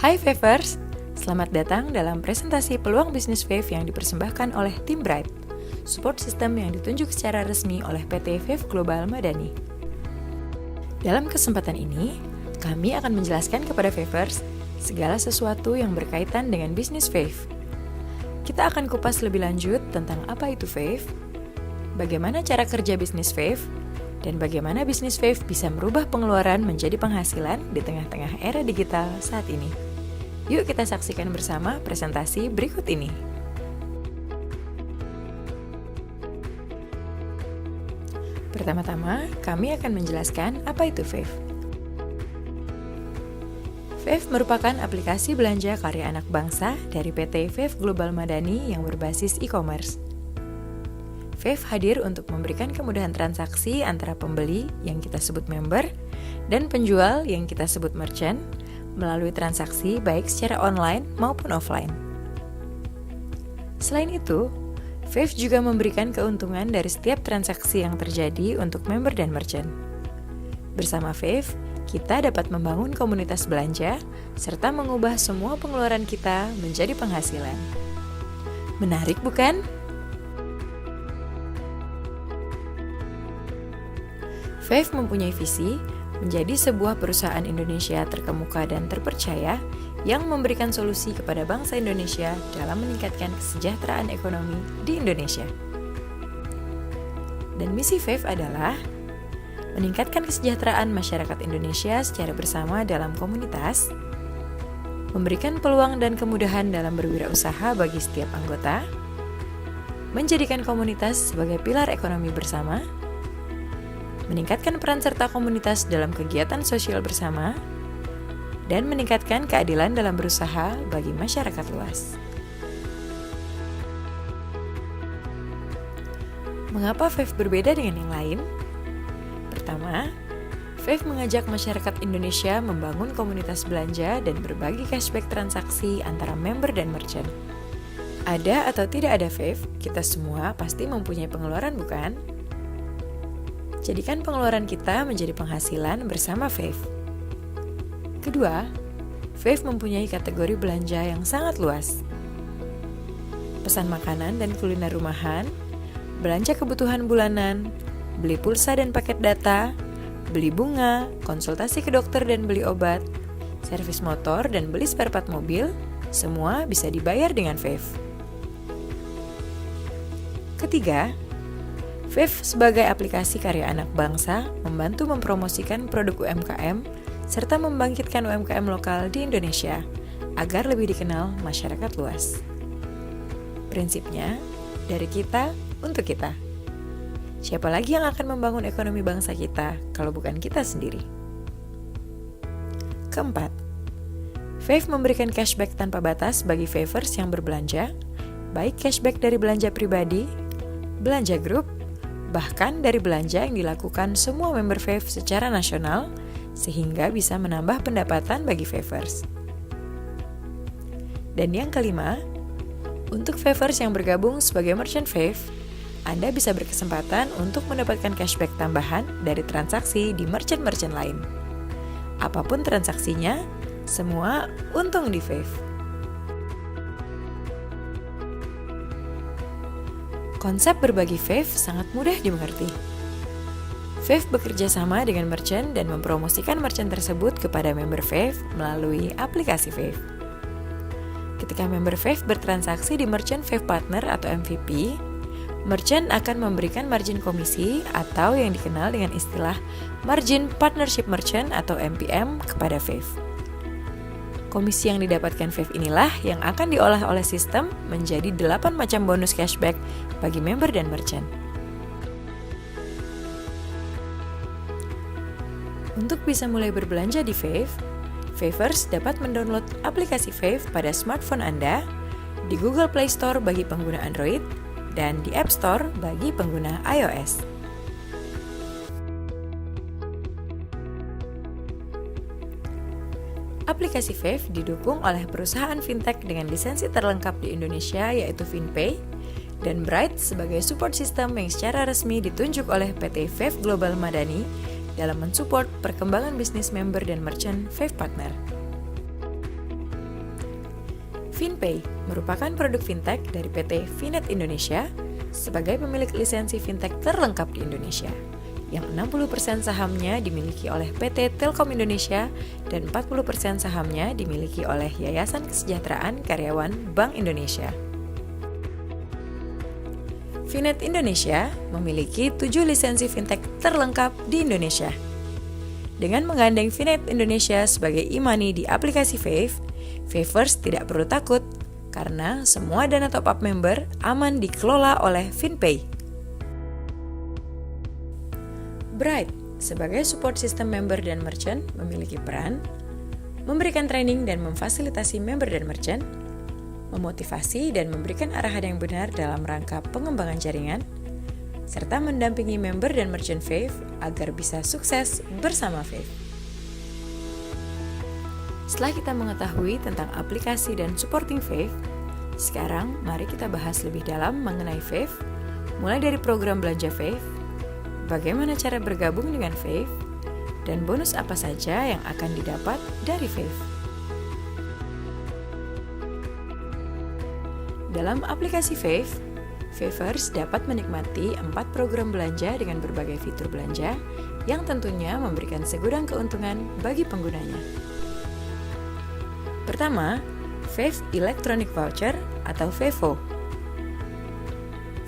Hai Favers, selamat datang dalam presentasi peluang bisnis Fave yang dipersembahkan oleh tim Bright, support system yang ditunjuk secara resmi oleh PT Fave Global Madani. Dalam kesempatan ini, kami akan menjelaskan kepada Favers segala sesuatu yang berkaitan dengan bisnis Fave. Kita akan kupas lebih lanjut tentang apa itu Fave, bagaimana cara kerja bisnis Fave, dan bagaimana bisnis Fave bisa merubah pengeluaran menjadi penghasilan di tengah-tengah era digital saat ini. Yuk kita saksikan bersama presentasi berikut ini. Pertama-tama, kami akan menjelaskan apa itu Fave. Fave merupakan aplikasi belanja karya anak bangsa dari PT Fave Global Madani yang berbasis e-commerce. Fave hadir untuk memberikan kemudahan transaksi antara pembeli yang kita sebut member dan penjual yang kita sebut merchant melalui transaksi baik secara online maupun offline. Selain itu, Fave juga memberikan keuntungan dari setiap transaksi yang terjadi untuk member dan merchant. Bersama Fave, kita dapat membangun komunitas belanja serta mengubah semua pengeluaran kita menjadi penghasilan. Menarik bukan? Fave mempunyai visi menjadi sebuah perusahaan Indonesia terkemuka dan terpercaya yang memberikan solusi kepada bangsa Indonesia dalam meningkatkan kesejahteraan ekonomi di Indonesia. Dan misi Fave adalah meningkatkan kesejahteraan masyarakat Indonesia secara bersama dalam komunitas, memberikan peluang dan kemudahan dalam berwirausaha bagi setiap anggota, menjadikan komunitas sebagai pilar ekonomi bersama, meningkatkan peran serta komunitas dalam kegiatan sosial bersama, dan meningkatkan keadilan dalam berusaha bagi masyarakat luas. Mengapa Fave berbeda dengan yang lain? Pertama, Fave mengajak masyarakat Indonesia membangun komunitas belanja dan berbagi cashback transaksi antara member dan merchant. Ada atau tidak ada Fave, kita semua pasti mempunyai pengeluaran, bukan? Jadikan pengeluaran kita menjadi penghasilan bersama Fave. Kedua, Fave mempunyai kategori belanja yang sangat luas. Pesan makanan dan kuliner rumahan, belanja kebutuhan bulanan, beli pulsa dan paket data, beli bunga, konsultasi ke dokter dan beli obat, servis motor dan beli spare part mobil, semua bisa dibayar dengan Fave. Ketiga, Fave sebagai aplikasi karya anak bangsa membantu mempromosikan produk UMKM serta membangkitkan UMKM lokal di Indonesia agar lebih dikenal masyarakat luas. Prinsipnya, dari kita untuk kita. Siapa lagi yang akan membangun ekonomi bangsa kita kalau bukan kita sendiri? Keempat, Fave memberikan cashback tanpa batas bagi Favers yang berbelanja, baik cashback dari belanja pribadi, belanja grup, bahkan dari belanja yang dilakukan semua member Fave secara nasional, sehingga bisa menambah pendapatan bagi Favers. Dan yang kelima, untuk Favers yang bergabung sebagai merchant Fave, Anda bisa berkesempatan untuk mendapatkan cashback tambahan dari transaksi di merchant-merchant lain. Apapun transaksinya, semua untung di Fave. Konsep berbagi Fave sangat mudah dimengerti. Fave bekerja sama dengan merchant dan mempromosikan merchant tersebut kepada member Fave melalui aplikasi Fave. Ketika member Fave bertransaksi di Merchant Fave Partner atau MVP, merchant akan memberikan margin komisi atau yang dikenal dengan istilah Margin Partnership Merchant atau MPM kepada Fave. Komisi yang didapatkan Fave inilah yang akan diolah oleh sistem menjadi 8 macam bonus cashback bagi member dan merchant. Untuk bisa mulai berbelanja di Fave, Favers dapat mendownload aplikasi Fave pada smartphone Anda di Google Play Store bagi pengguna Android dan di App Store bagi pengguna iOS. Aplikasi Fave didukung oleh perusahaan fintech dengan lisensi terlengkap di Indonesia yaitu FinPay dan Bright sebagai support system yang secara resmi ditunjuk oleh PT Fave Global Madani dalam mensupport perkembangan bisnis member dan merchant Fave Partner. FinPay merupakan produk fintech dari PT Finet Indonesia sebagai pemilik lisensi fintech terlengkap di Indonesia, yang 60% sahamnya dimiliki oleh PT Telkom Indonesia dan 40% sahamnya dimiliki oleh Yayasan Kesejahteraan Karyawan Bank Indonesia. Finet Indonesia memiliki 7 lisensi fintech terlengkap di Indonesia. Dengan menggandeng Finet Indonesia sebagai e-money di aplikasi Fave, Favers tidak perlu takut karena semua dana top-up member aman dikelola oleh FinPay. Bright sebagai support system member dan merchant memiliki peran memberikan training dan memfasilitasi member dan merchant, memotivasi dan memberikan arahan yang benar dalam rangka pengembangan jaringan, serta mendampingi member dan merchant Fave agar bisa sukses bersama Fave. Setelah kita mengetahui tentang aplikasi dan supporting Fave, sekarang mari kita bahas lebih dalam mengenai Fave, mulai dari program belanja Fave, bagaimana cara bergabung dengan Fave, dan bonus apa saja yang akan didapat dari Fave. Dalam aplikasi Fave, Favers dapat menikmati 4 program belanja dengan berbagai fitur belanja yang tentunya memberikan segudang keuntungan bagi penggunanya. Pertama, Fave Electronic Voucher atau FEVO.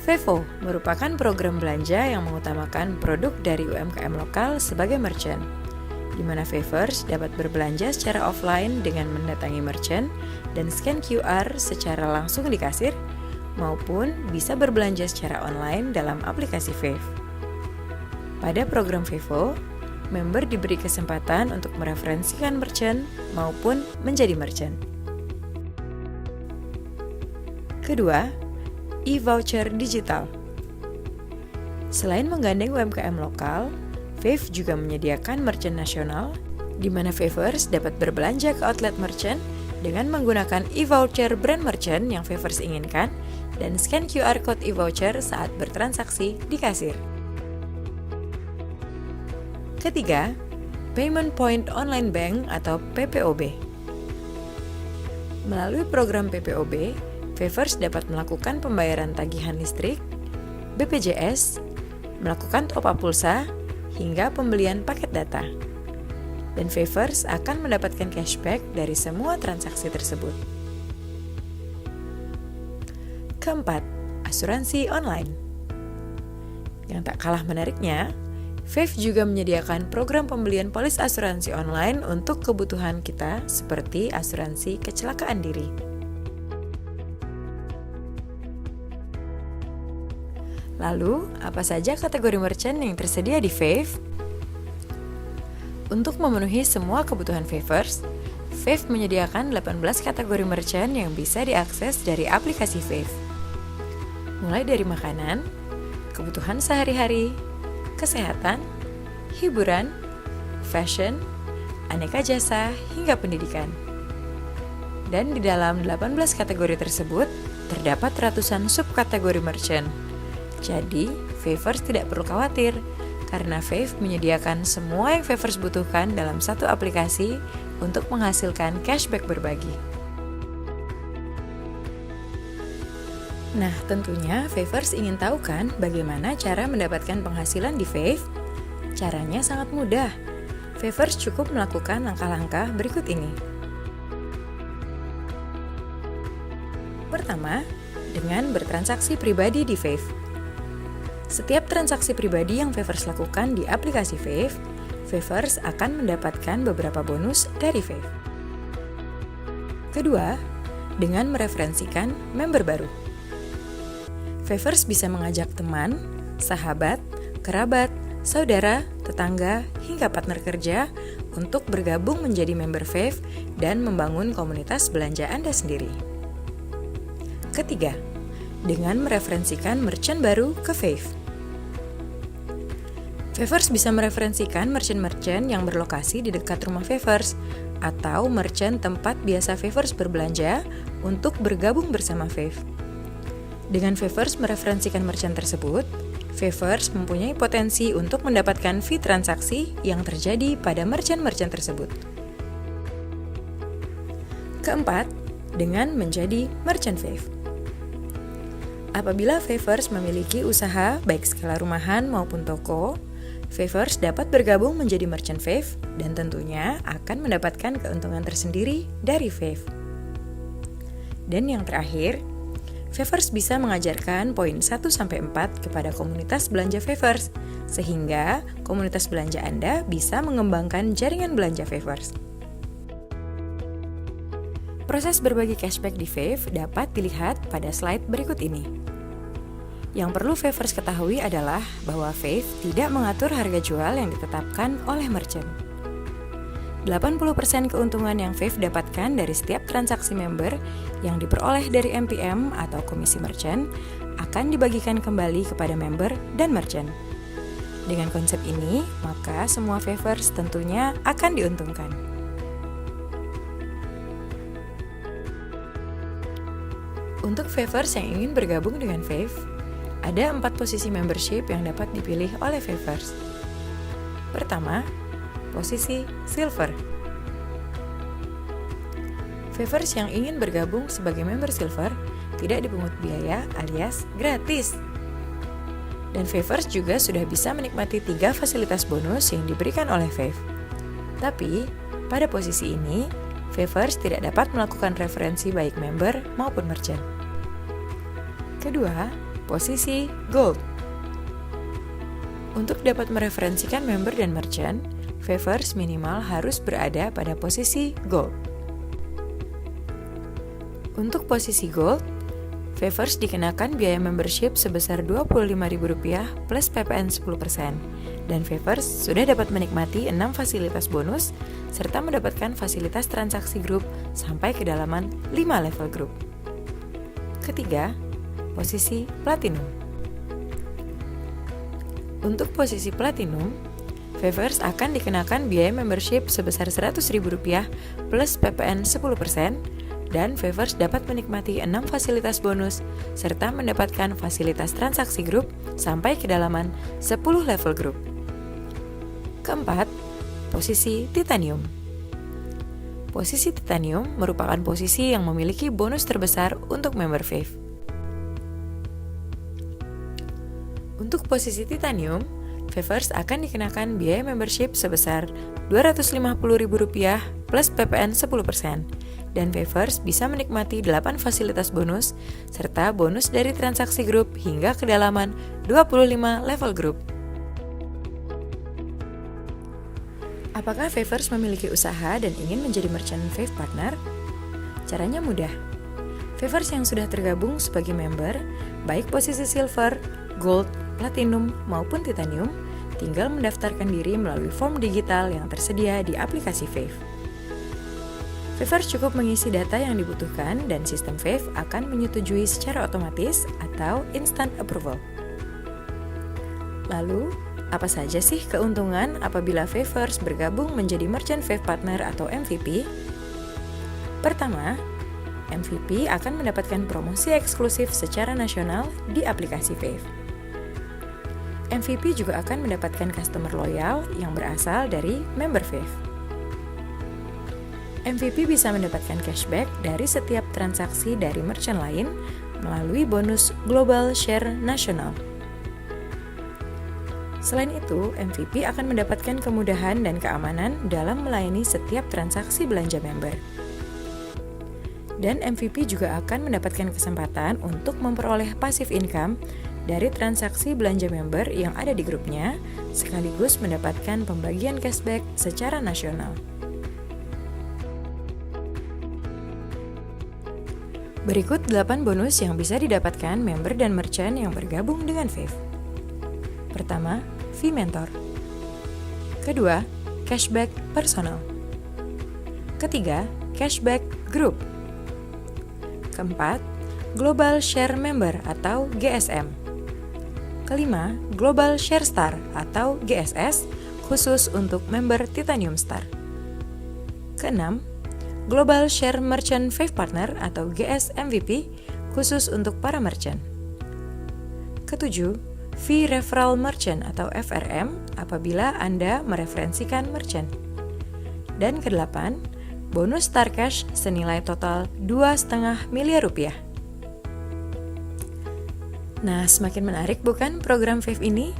FEVO merupakan program belanja yang mengutamakan produk dari UMKM lokal sebagai merchant, di mana Favers dapat berbelanja secara offline dengan mendatangi merchant dan scan QR secara langsung di kasir, maupun bisa berbelanja secara online dalam aplikasi Fave. Pada program FEVO, member diberi kesempatan untuk mereferensikan merchant maupun menjadi merchant. Kedua, e-voucher digital. Selain menggandeng UMKM lokal, Fave juga menyediakan merchant nasional, di mana Favers dapat berbelanja ke outlet merchant dengan menggunakan e-voucher brand merchant yang Favers inginkan dan scan QR code e-voucher saat bertransaksi di kasir. Ketiga, Payment Point Online Bank atau PPOB. Melalui program PPOB, Favers dapat melakukan pembayaran tagihan listrik, BPJS, melakukan top-up pulsa, hingga pembelian paket data. Dan Favers akan mendapatkan cashback dari semua transaksi tersebut. Keempat, asuransi online. Yang tak kalah menariknya, Fave juga menyediakan program pembelian polis asuransi online untuk kebutuhan kita seperti asuransi kecelakaan diri. Lalu, apa saja kategori merchant yang tersedia di Fave? Untuk memenuhi semua kebutuhan Favers, Fave menyediakan 18 kategori merchant yang bisa diakses dari aplikasi Fave. Mulai dari makanan, kebutuhan sehari-hari, kesehatan, hiburan, fashion, aneka jasa, hingga pendidikan. Dan di dalam 18 kategori tersebut, terdapat ratusan subkategori merchant. Jadi, Favers tidak perlu khawatir, karena Fave menyediakan semua yang Favers butuhkan dalam satu aplikasi untuk menghasilkan cashback berbagi. Nah, tentunya Favers ingin tahu kan bagaimana cara mendapatkan penghasilan di Fave? Caranya sangat mudah. Favers cukup melakukan langkah-langkah berikut ini. Pertama, dengan bertransaksi pribadi di Fave. Setiap transaksi pribadi yang Favers lakukan di aplikasi Fave, Favers akan mendapatkan beberapa bonus dari Fave. Kedua, dengan mereferensikan member baru. Favers bisa mengajak teman, sahabat, kerabat, saudara, tetangga, hingga partner kerja untuk bergabung menjadi member Fave dan membangun komunitas belanja Anda sendiri. Ketiga, dengan mereferensikan merchant baru ke Fave. Favers bisa mereferensikan merchant-merchant yang berlokasi di dekat rumah Favers atau merchant tempat biasa Favers berbelanja untuk bergabung bersama Fave. Dengan Favers mereferensikan merchant tersebut, Favers mempunyai potensi untuk mendapatkan fee transaksi yang terjadi pada merchant-merchant tersebut. Keempat, dengan menjadi merchant Fave. Apabila Favers memiliki usaha baik skala rumahan maupun toko, Favers dapat bergabung menjadi merchant Fave dan tentunya akan mendapatkan keuntungan tersendiri dari Fave. Dan yang terakhir, Favers bisa mengajarkan poin 1-4 kepada komunitas belanja Favers, sehingga komunitas belanja Anda bisa mengembangkan jaringan belanja Favers. Proses berbagi cashback di Fave dapat dilihat pada slide berikut ini. Yang perlu Favers ketahui adalah bahwa Fave tidak mengatur harga jual yang ditetapkan oleh merchant. 80% keuntungan yang Fave dapatkan dari setiap transaksi member yang diperoleh dari MPM atau komisi merchant akan dibagikan kembali kepada member dan merchant. Dengan konsep ini, maka semua Favers tentunya akan diuntungkan. Untuk Favers yang ingin bergabung dengan Fave, ada 4 posisi membership yang dapat dipilih oleh Favers. Pertama, posisi Silver. Favers yang ingin bergabung sebagai member Silver tidak dipungut biaya alias gratis. Dan Favers juga sudah bisa menikmati 3 fasilitas bonus yang diberikan oleh Fave. Tapi, pada posisi ini, Favers tidak dapat melakukan referensi baik member maupun merchant. Kedua, posisi Gold. Untuk dapat mereferensikan member dan merchant, Favers minimal harus berada pada posisi Gold. Untuk posisi Gold, Favers dikenakan biaya membership sebesar Rp25.000 plus PPN 10%, dan Favers sudah dapat menikmati 6 fasilitas bonus, serta mendapatkan fasilitas transaksi grup sampai kedalaman 5 level grup. Ketiga, posisi Platinum. Untuk posisi Platinum, Favers akan dikenakan biaya membership sebesar Rp100.000 plus PPN 10%, dan Favers dapat menikmati 6 fasilitas bonus, serta mendapatkan fasilitas transaksi grup sampai kedalaman 10 level grup. Keempat, posisi Titanium. Posisi Titanium merupakan posisi yang memiliki bonus terbesar untuk member Fave. Untuk posisi Titanium, Favers akan dikenakan biaya membership sebesar Rp250.000 plus PPN 10%, dan Favers bisa menikmati 8 fasilitas bonus, serta bonus dari transaksi grup hingga kedalaman 25 level grup. Apakah Favers memiliki usaha dan ingin menjadi merchant Fave partner? Caranya mudah. Favers yang sudah tergabung sebagai member, baik posisi Silver, Gold, Platinum, maupun Titanium, tinggal mendaftarkan diri melalui form digital yang tersedia di aplikasi Fave. Favers cukup mengisi data yang dibutuhkan dan sistem Fave akan menyetujui secara otomatis atau instant approval. Lalu, apa saja sih keuntungan apabila Favers bergabung menjadi Merchant Fave Partner atau MVP? Pertama, MVP akan mendapatkan promosi eksklusif secara nasional di aplikasi Fave. MVP juga akan mendapatkan customer loyal yang berasal dari member Fave. MVP bisa mendapatkan cashback dari setiap transaksi dari merchant lain melalui bonus Global Share Nasional. Selain itu, MVP akan mendapatkan kemudahan dan keamanan dalam melayani setiap transaksi belanja member. Dan MVP juga akan mendapatkan kesempatan untuk memperoleh passive income dari transaksi belanja member yang ada di grupnya, sekaligus mendapatkan pembagian cashback secara nasional. Berikut 8 bonus yang bisa didapatkan member dan merchant yang bergabung dengan Fave. Pertama, fee mentor. Kedua, cashback personal. Ketiga, cashback group. Keempat, Global Share Member atau GSM. Kelima, Global Share Star atau GSS, khusus untuk member Titanium Star. Keenam, Global Share Merchant Fave Partner atau GS MVP, khusus untuk para merchant. Ketujuh, Fee Referral Merchant atau FRM apabila Anda mereferensikan merchant. Dan kedelapan, bonus Star Cash senilai total 2,5 miliar rupiah. Nah, semakin menarik bukan program Fave ini?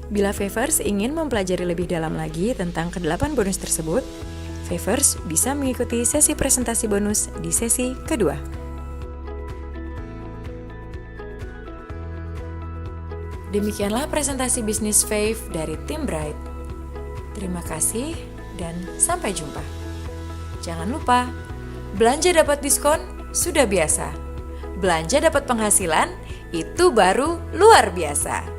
Bila Favers ingin mempelajari lebih dalam lagi tentang ke-8 bonus tersebut, Favers bisa mengikuti sesi presentasi bonus di sesi kedua. Demikianlah presentasi bisnis Fave dari tim Bright. Terima kasih dan sampai jumpa. Jangan lupa, belanja dapat diskon sudah biasa. Belanja dapat penghasilan itu baru luar biasa.